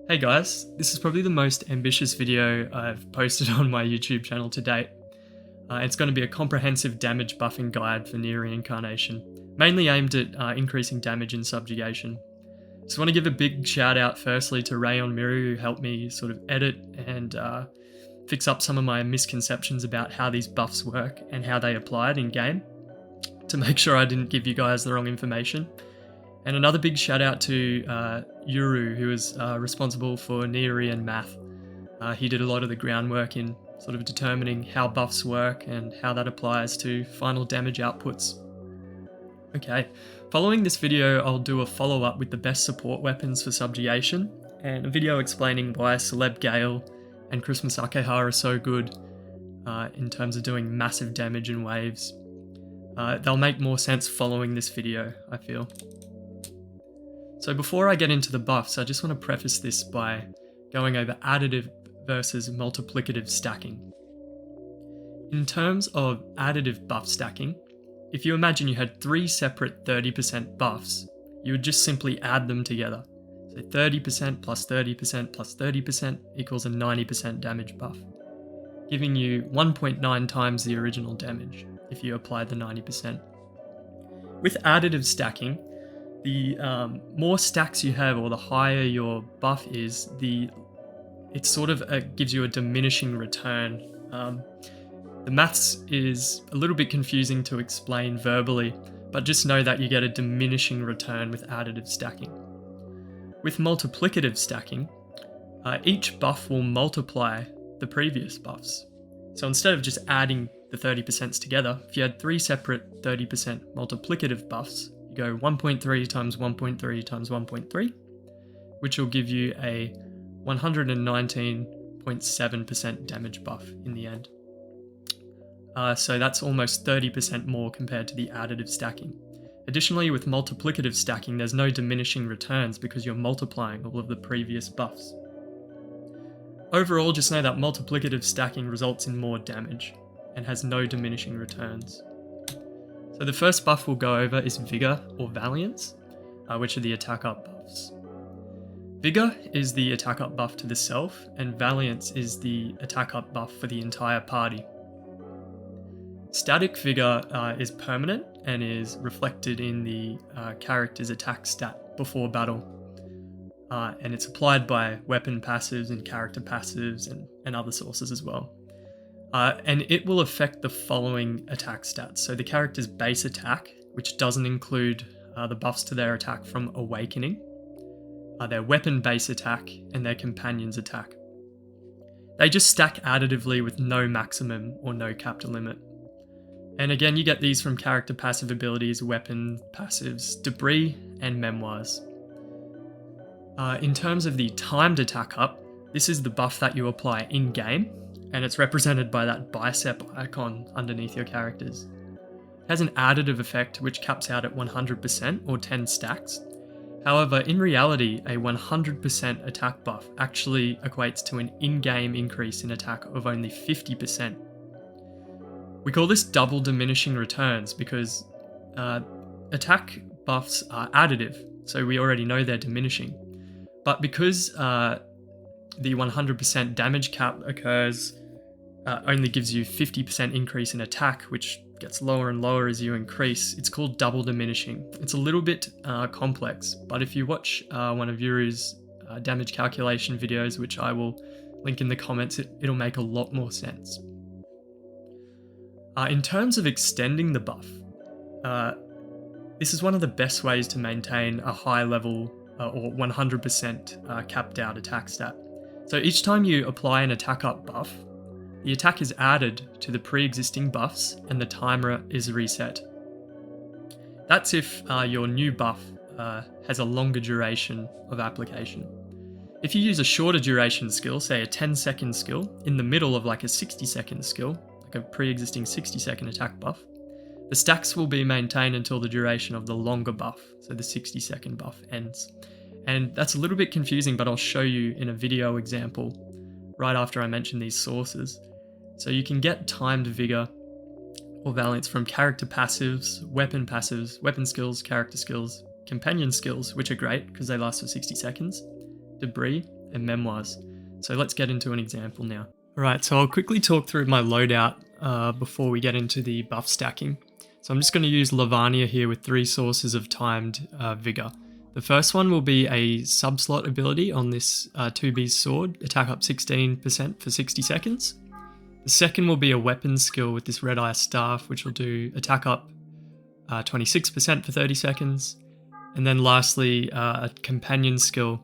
Hey guys, this is probably the most ambitious video I've posted on my YouTube channel to date. It's going to be a comprehensive damage buffing guide for Nier Reincarnation, mainly aimed at increasing damage in Subjugation. So I want to give a big shout out firstly to Raon Miru, who helped me sort of edit and fix up some of my misconceptions about how these buffs work and how they apply it in game, to make sure I didn't give you guys the wrong information. And another big shout out to Yuuru, who is responsible for Nier Rein Math. He did a lot of the groundwork in sort of determining how buffs work and how that applies to final damage outputs. Okay, following this video I'll do a follow-up with the best support weapons for Subjugation, and a video explaining why Celeb Gale and Christmas Akehar are so good in terms of doing massive damage in waves. They'll make more sense following this video, I feel. So before I get into the buffs, I just want to preface this by going over additive versus multiplicative stacking. In terms of additive buff stacking, if you imagine you had 3 separate 30% buffs, you would just simply add them together. So 30% plus 30% plus 30% equals a 90% damage buff, giving you 1.9 times the original damage if you apply the 90%. With additive stacking, the more stacks you have, or the higher your buff is, it sort of gives you a diminishing return. The maths is a little bit confusing to explain verbally, but just know that you get a diminishing return with additive stacking. With multiplicative stacking, each buff will multiply the previous buffs. So instead of just adding the 30% together, if you had 3 separate 30% multiplicative buffs, you go 1.3 times 1.3 times 1.3, which will give you a 119.7% damage buff in the end. So that's almost 30% more compared to the additive stacking. Additionally, with multiplicative stacking, there's no diminishing returns because you're multiplying all of the previous buffs. Overall, just know that multiplicative stacking results in more damage and has no diminishing returns. So the first buff we'll go over is Vigor or Valiance, which are the attack up buffs. Vigor is the attack up buff to the self, and Valiance is the attack up buff for the entire party. Static Vigor is permanent and is reflected in the character's attack stat before battle, and it's applied by weapon passives and character passives and other sources as well. And it will affect the following attack stats. So the character's base attack, which doesn't include the buffs to their attack from Awakening, their weapon base attack, and their companion's attack. They just stack additively with no maximum or no capped limit. And again, you get these from character passive abilities, weapon passives, debris, and memoirs. In terms of the timed attack up, this is the buff that you apply in-game, and it's represented by that bicep icon underneath your characters. It has an additive effect which caps out at 100% or 10 stacks. However, in reality, a 100% attack buff actually equates to an in-game increase in attack of only 50%. We call this double diminishing returns because attack buffs are additive, so we already know they're diminishing. But because the 100% damage cap occurs, only gives you 50% increase in attack, which gets lower and lower as you increase. It's called double diminishing. It's a little bit complex, but if you watch one of Yuuru's damage calculation videos, which I will link in the comments, it'll make a lot more sense. In terms of extending the buff, this is one of the best ways to maintain a high level or 100% capped out attack stat. So each time you apply an attack up buff, the attack is added to the pre-existing buffs and the timer is reset. That's if your new buff has a longer duration of application. If you use a shorter duration skill, say a 10-second skill, in the middle of like a 60-second skill, like a pre-existing 60-second attack buff, the stacks will be maintained until the duration of the longer buff, so the 60-second buff ends. And that's a little bit confusing, but I'll show you in a video example right after I mention these sources. So you can get timed Vigor or Valiance from character passives, weapon skills, character skills, companion skills, which are great because they last for 60 seconds, debris, and memoirs. So let's get into an example now. Alright, so I'll quickly talk through my loadout before we get into the buff stacking. So I'm just going to use Lavania here with 3 sources of timed Vigor. The first one will be a sub-slot ability on this 2B sword, attack up 16% for 60 seconds. The second will be a weapon skill with this Red Eye Staff, which will do attack up 26% for 30 seconds. And then lastly, a companion skill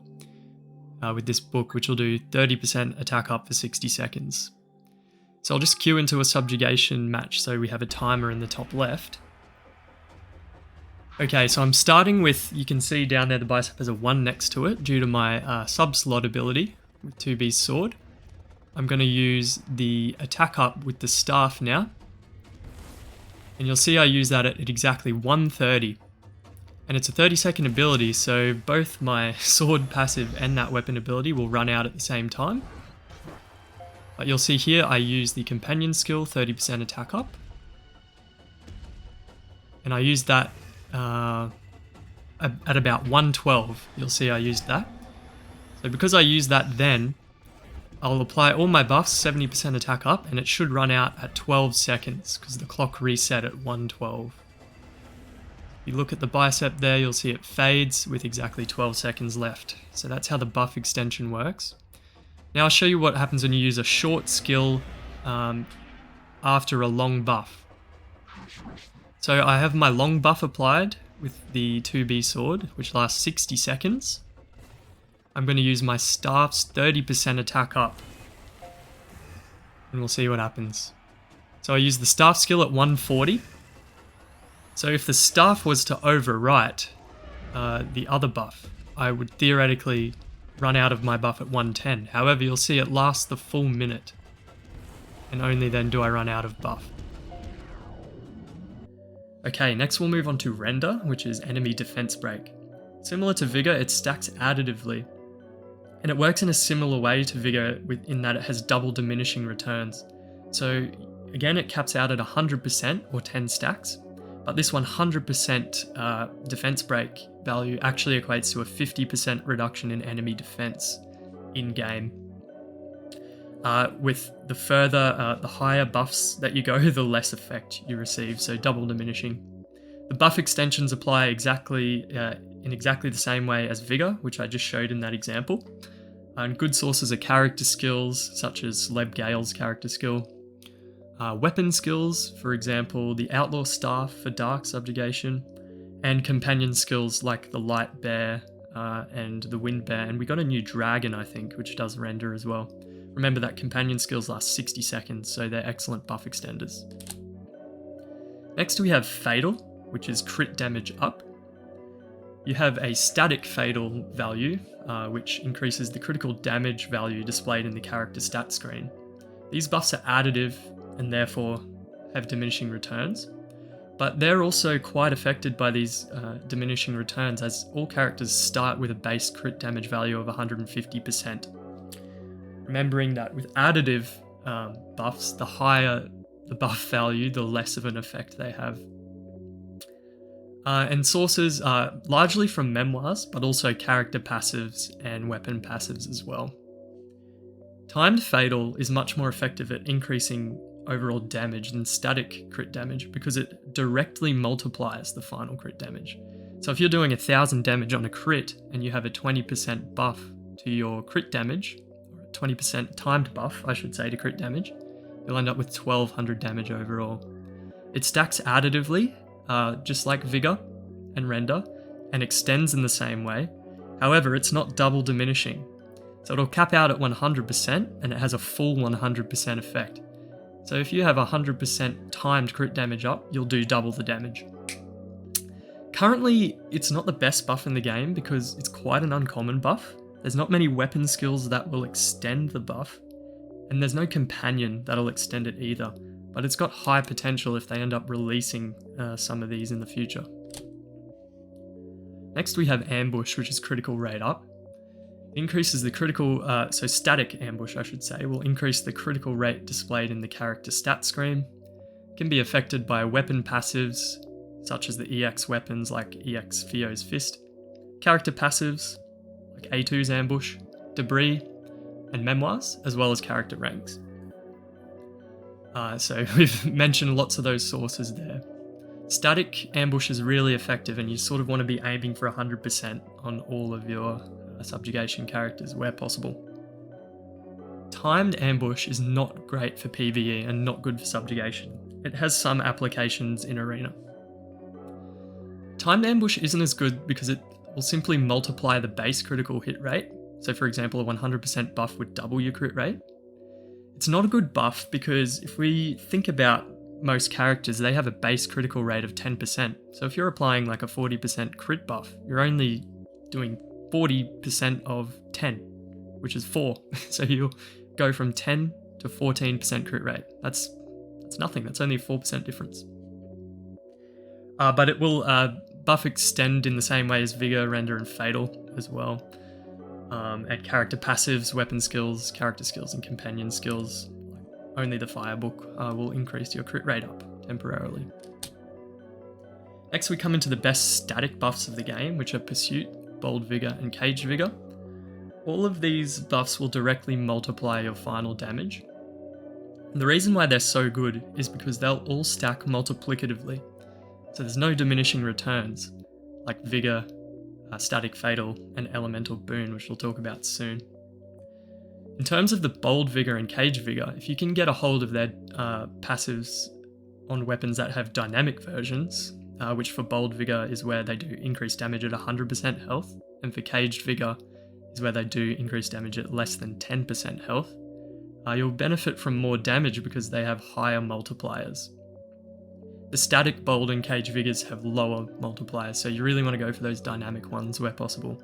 with this book, which will do 30% attack up for 60 seconds. So I'll just queue into a subjugation match so we have a timer in the top left. Okay, so I'm starting with, you can see down there the bicep has a 1 next to it due to my sub-slot ability with 2B's sword. I'm going to use the attack up with the staff now. And you'll see I use that at exactly 130. And it's a 30-second ability, so both my sword passive and that weapon ability will run out at the same time. But you'll see here I use the companion skill, 30% attack up. And I use that at about 112. You'll see I used that. So because I used that then, I'll apply all my buffs, 70% attack up, and it should run out at 12 seconds because the clock reset at 112. If you look at the bicep there, you'll see it fades with exactly 12 seconds left. So that's how the buff extension works. Now I'll show you what happens when you use a short skill after a long buff. So I have my long buff applied with the 2B sword, which lasts 60 seconds. I'm going to use my staff's 30% attack up. And we'll see what happens. So I use the staff skill at 140. So if the staff was to overwrite the other buff, I would theoretically run out of my buff at 110. However, you'll see it lasts the full minute. And only then do I run out of buff. Okay, next we'll move on to Render, which is enemy defense break. Similar to Vigor, it stacks additively. And it works in a similar way to Vigor in that it has double diminishing returns. So again, it caps out at 100% or 10 stacks, but this 100% defense break value actually equates to a 50% reduction in enemy defense in-game. With the higher buffs that you go, the less effect you receive, so double diminishing. The buff extensions apply in exactly the same way as Vigor, which I just showed in that example. And good sources are character skills, such as Leb Gale's character skill. Weapon skills, for example, the Outlaw Staff for Dark Subjugation. And companion skills like the Light Bear and the Wind Bear. And we got a new Dragon, I think, which does render as well. Remember that companion skills last 60 seconds, so they're excellent buff extenders. Next we have Fatal, which is crit damage up. You have a static Fatal value, which increases the critical damage value displayed in the character stat screen. These buffs are additive and therefore have diminishing returns, but they're also quite affected by these diminishing returns as all characters start with a base crit damage value of 150%. Remembering that with additive buffs, the higher the buff value, the less of an effect they have. And sources are largely from memoirs, but also character passives and weapon passives as well. Timed Fatal is much more effective at increasing overall damage than static crit damage because it directly multiplies the final crit damage. So if you're doing 1000 damage on a crit and you have a 20% buff to your crit damage, 20% timed buff, I should say, to crit damage, you'll end up with 1200 damage overall. It stacks additively, just like Vigor and Render, and extends in the same way. However, it's not double diminishing. So it'll cap out at 100% and it has a full 100% effect. So if you have 100% timed crit damage up, you'll do double the damage. Currently, it's not the best buff in the game because it's quite an uncommon buff. There's not many weapon skills that will extend the buff, and there's no companion that'll extend it either, but it's got high potential if they end up releasing some of these in the future. Next we have Ambush, which is critical rate up. It increases the critical, so static ambush I should say, will increase the critical rate displayed in the character stat screen. It can be affected by weapon passives, such as the EX weapons like EX Fio's Fist, character passives, like A2's Ambush, debris, and memoirs, as well as character ranks. So we've mentioned lots of those sources there. Static ambush is really effective, and you sort of want to be aiming for 100% on all of your subjugation characters where possible. Timed ambush is not great for PvE and not good for subjugation. It has some applications in Arena. Timed ambush isn't as good because it will simply multiply the base critical hit rate. So for example, a 100% buff would double your crit rate. It's not a good buff because if we think about most characters, they have a base critical rate of 10%. So if you're applying like a 40% crit buff, you're only doing 40% of 10, which is 4. So you'll go from 10 to 14% crit rate. That's nothing. That's only a 4% difference. But it will buff extend in the same way as Vigor, Render, and Fatal as well. And character passives, weapon skills, character skills, and companion skills. Only the Firebook will increase your crit rate up temporarily. Next we come into the best static buffs of the game, which are Pursuit, Bold Vigor, and Caged Vigor. All of these buffs will directly multiply your final damage. And the reason why they're so good is because they'll all stack multiplicatively. So there's no diminishing returns, like Vigor, Static Fatal, and Elemental Boon, which we'll talk about soon. In terms of the Bold Vigor and Caged Vigor, if you can get a hold of their passives on weapons that have dynamic versions, which for Bold Vigor is where they do increased damage at 100% health, and for Caged Vigor is where they do increased damage at less than 10% health, you'll benefit from more damage because they have higher multipliers. The static Bold and Caged Vigors have lower multipliers, so you really want to go for those dynamic ones where possible.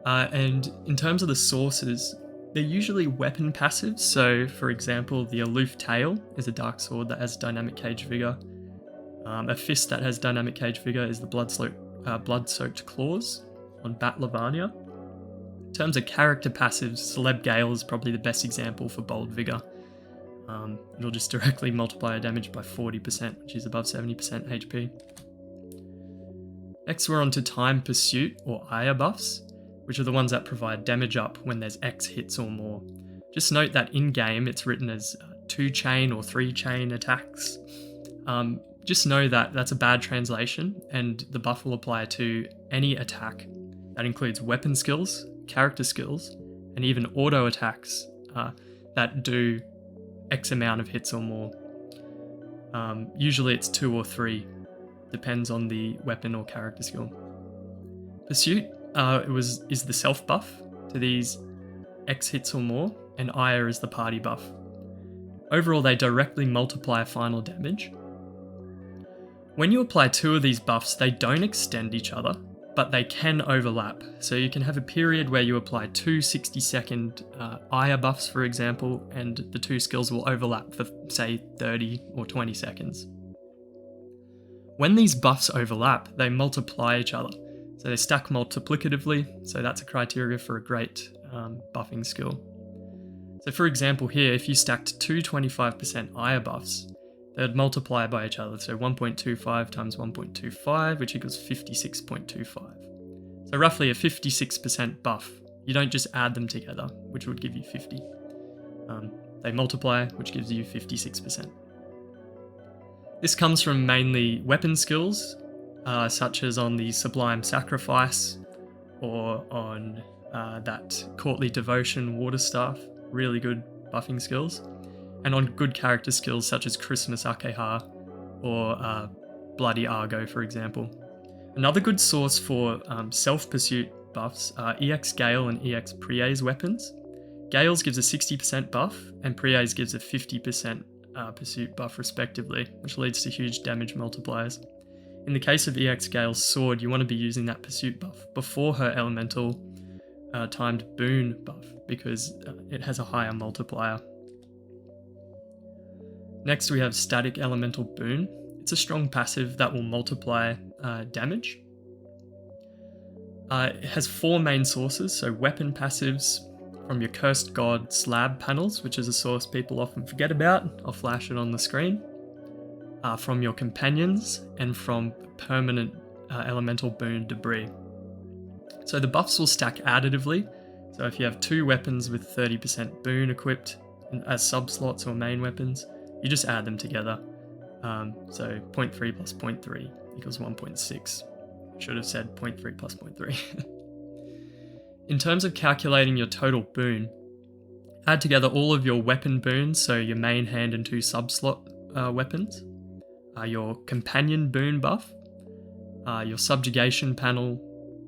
And in terms of the sources, they're usually weapon passives, so for example, the Aloof Tail is a dark sword that has dynamic Caged Vigor. A fist that has dynamic Caged Vigor is the Blood-Soaked Claws on Bat Lavania. In terms of character passives, Celeb Gale is probably the best example for Bold Vigor. It'll just directly multiply damage by 40%, which is above 70% HP. Next we're on to Time Pursuit or Aya buffs, which are the ones that provide damage up when there's X hits or more. Just note that in-game it's written as 2-chain or 3-chain attacks. Just know that that's a bad translation, and the buff will apply to any attack. That includes weapon skills, character skills, and even auto attacks that do X amount of hits or more. Usually it's 2 or 3, depends on the weapon or character skill. Pursuit is the self buff to these X hits or more, and Aya is the party buff. Overall, they directly multiply final damage. When you apply 2 of these buffs, they don't extend each other, but they can overlap. So you can have a period where you apply 2 60-second Aya buffs, for example, and the 2 skills will overlap for, say, 30 or 20 seconds. When these buffs overlap, they multiply each other. So they stack multiplicatively, so that's a criteria for a great buffing skill. So for example here, if you stacked 2 25% Aya buffs, they'd multiply by each other, so 1.25 times 1.25, which equals 56.25. So roughly a 56% buff. You don't just add them together, which would give you 50. They multiply, which gives you 56%. This comes from mainly weapon skills, such as on the Sublime Sacrifice, or on that Courtly Devotion Waterstaff, really good buffing skills. And on good character skills such as Christmas Akeha or Bloody Argo, for example. Another good source for self-pursuit buffs are EX Gale and EX Prie's weapons. Gale's gives a 60% buff, and Prie's gives a 50% pursuit buff respectively, which leads to huge damage multipliers. In the case of EX Gale's sword, you want to be using that pursuit buff before her elemental timed boon buff, because it has a higher multiplier. Next we have Static Elemental Boon. It's a strong passive that will multiply damage. It has 4 main sources, so weapon passives from your Cursed God slab panels, which is a source people often forget about. I'll flash it on the screen. From your companions, and from permanent Elemental Boon debris. So the buffs will stack additively, So if you have 2 weapons with 30% Boon equipped as sub-slots or main weapons, you just add them together. So 0.3 plus 0.3 equals 1.6. Should have said 0.3 plus 0.3. In terms of calculating your total Boon, add together all of your weapon boons, so your main hand and 2 sub-slot weapons, your companion boon buff, your subjugation panel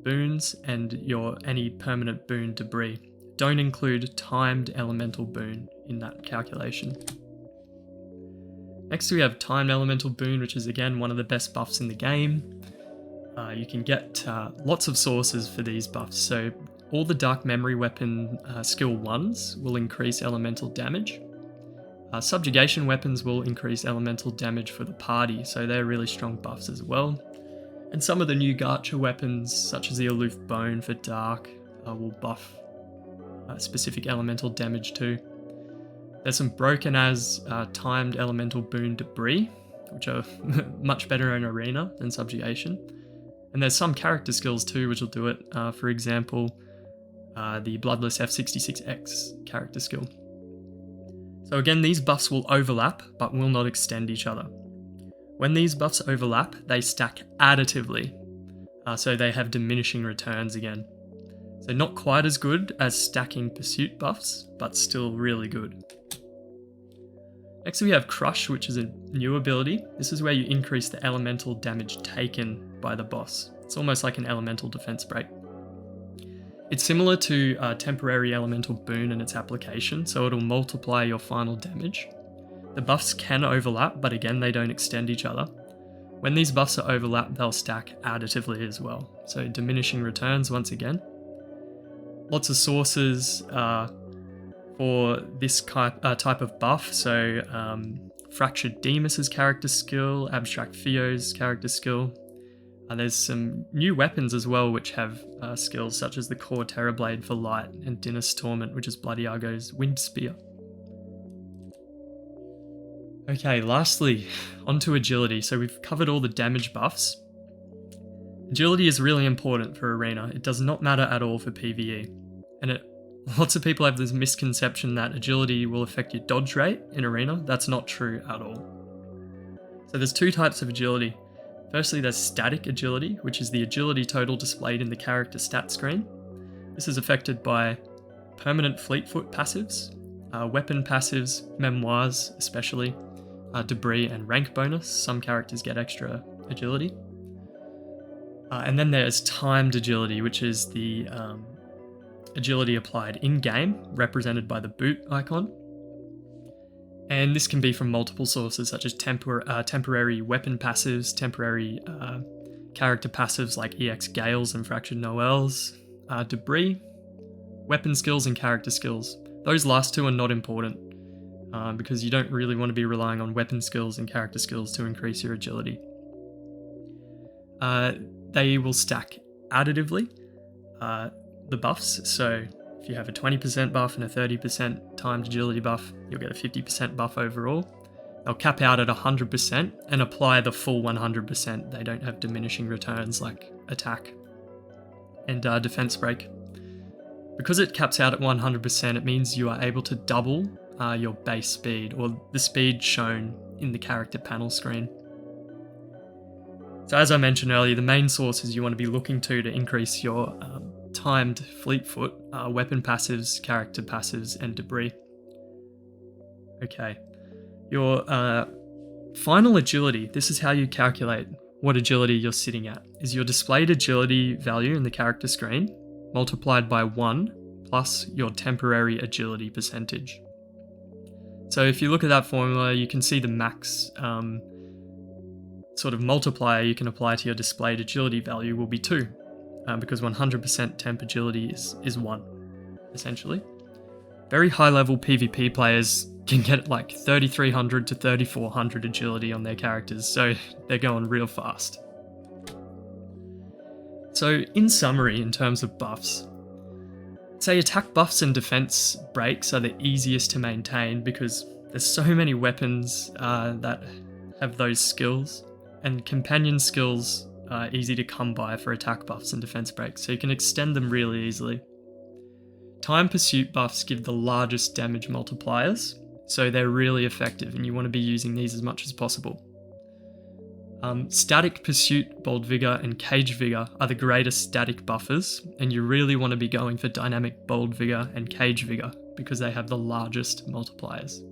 boons, and your any permanent boon debris. Don't include timed elemental boon in that calculation. Next we have timed elemental boon, which is again one of the best buffs in the game. You can get lots of sources for these buffs, so all the Dark Memory weapon skill 1s will increase elemental damage. Subjugation weapons will increase elemental damage for the party, so they're really strong buffs as well. And some of the new gacha weapons, such as the Aloof Bone for Dark, will buff specific elemental damage too. There's some broken as timed elemental boon debris, which are much better in Arena than Subjugation. And there's some character skills too, which will do it. For example, the Bloodless F66X character skill. So again, these buffs will overlap, but will not extend each other. When these buffs overlap, they stack additively, so they have diminishing returns again. So not quite as good as stacking pursuit buffs, but still really good. Next we have Crush, which is a new ability. This is where you increase the elemental damage taken by the boss. It's almost like an elemental defense break. It's similar to temporary elemental boon and its application, so it'll multiply your final damage. The buffs can overlap, but again, they don't extend each other. When these buffs are overlapped, they'll stack additively as well, so diminishing returns once again. Lots of sources for this type of buff, so Fractured Demus's character skill, Abstract Theo's character skill. There's some new weapons as well which have skills such as the Core Terrorblade for Light and Dinas Torment, which is Bloody Argo's Wind Spear. Okay, lastly, onto agility. So we've covered all the damage buffs. Agility is really important for Arena. It does not matter at all for PvE. And lots of people have this misconception that agility will affect your dodge rate in Arena. That's not true at all. So there's 2 types of agility. Firstly, there's static agility, which is the agility total displayed in the character stat screen. This is affected by permanent fleetfoot passives, weapon passives, memoirs especially, debris and rank bonus. Some characters get extra agility. And then there's timed agility, which is the agility applied in-game, represented by the boot icon. And this can be from multiple sources, such as temporary weapon passives, temporary character passives like EX Gales and Fractured Noels, debris, weapon skills and character skills. Those last 2 are not important, because you don't really want to be relying on weapon skills and character skills to increase your agility. They will stack additively, the buffs, so if you have a 20% buff and a 30% timed agility buff, you'll get a 50% buff overall. They'll cap out at 100% and apply the full 100%. They don't have diminishing returns like attack and defense break. Because it caps out at 100%, it means you are able to double your base speed, or the speed shown in the character panel screen. So as I mentioned earlier, the main sources you want to be looking to increase your timed fleetfoot, weapon passives, character passives, and debris. Okay, your final agility, this is how you calculate what agility you're sitting at, is your displayed agility value in the character screen multiplied by 1 plus your temporary agility percentage. So if you look at that formula, you can see the max sort of multiplier you can apply to your displayed agility value will be 2. Because 100% temp agility is 1, essentially. Very high level PvP players can get like 3300 to 3400 agility on their characters, so they're going real fast. So in summary, in terms of buffs, say attack buffs and defense breaks are the easiest to maintain because there's so many weapons that have those skills, and companion skills easy to come by for attack buffs and defense breaks, so you can extend them really easily. Time Pursuit buffs give the largest damage multipliers, so they're really effective and you want to be using these as much as possible. Static Pursuit, Bold Vigor, and Cage Vigor are the greatest static buffers, and you really want to be going for Dynamic Bold Vigor and Cage Vigor because they have the largest multipliers.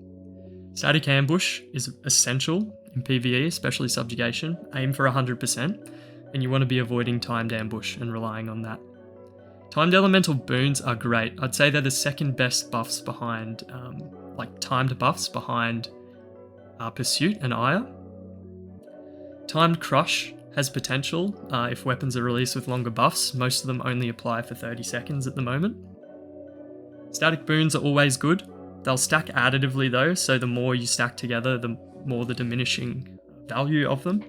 Static Ambush is essential in PvE, especially Subjugation. Aim for 100%, and you want to be avoiding Timed Ambush and relying on that. Timed Elemental Boons are great. I'd say they're the second best buffs behind, timed buffs behind Pursuit and Ire. Timed Crush has potential if weapons are released with longer buffs. Most of them only apply for 30 seconds at the moment. Static Boons are always good. They'll stack additively though, so the more you stack together, the more the diminishing value of them.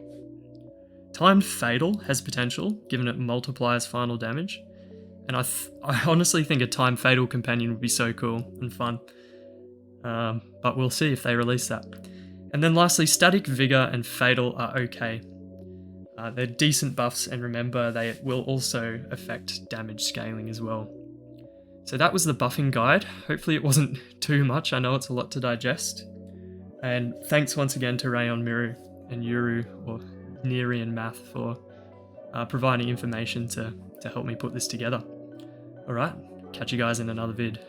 Timed Fatal has potential, given it multiplies final damage. And I honestly think a Timed Fatal companion would be so cool and fun. But we'll see if they release that. And then lastly, Static Vigor and Fatal are okay. They're decent buffs, and remember, they will also affect damage scaling as well. So that was the buffing guide. Hopefully it wasn't too much. I know it's a lot to digest. And thanks once again to Raon Miru and Yuuru, or Nier Rein Math, for providing information to help me put this together. Alright, catch you guys in another vid.